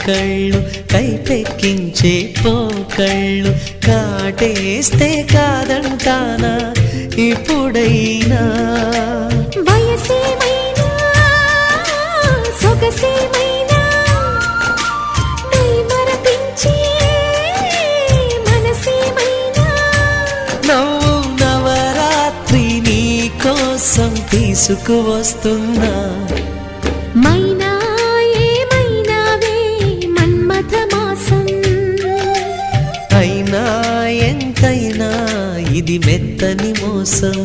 కళ్ళు కైపెక్కించే పోకళ్ళు కాటేస్తే కాదంటానా ఇప్పుడైనా వయసేమైనా సొగసేమైనా మరపించే మనసేమైనా నవ్వు నవరాత్రి నీ కోసం తీసుకువస్తున్నా మైనా ఏమైనావే మన్మథ మాసం అయినా ఎంతైనా ఇది మెత్తని మోసం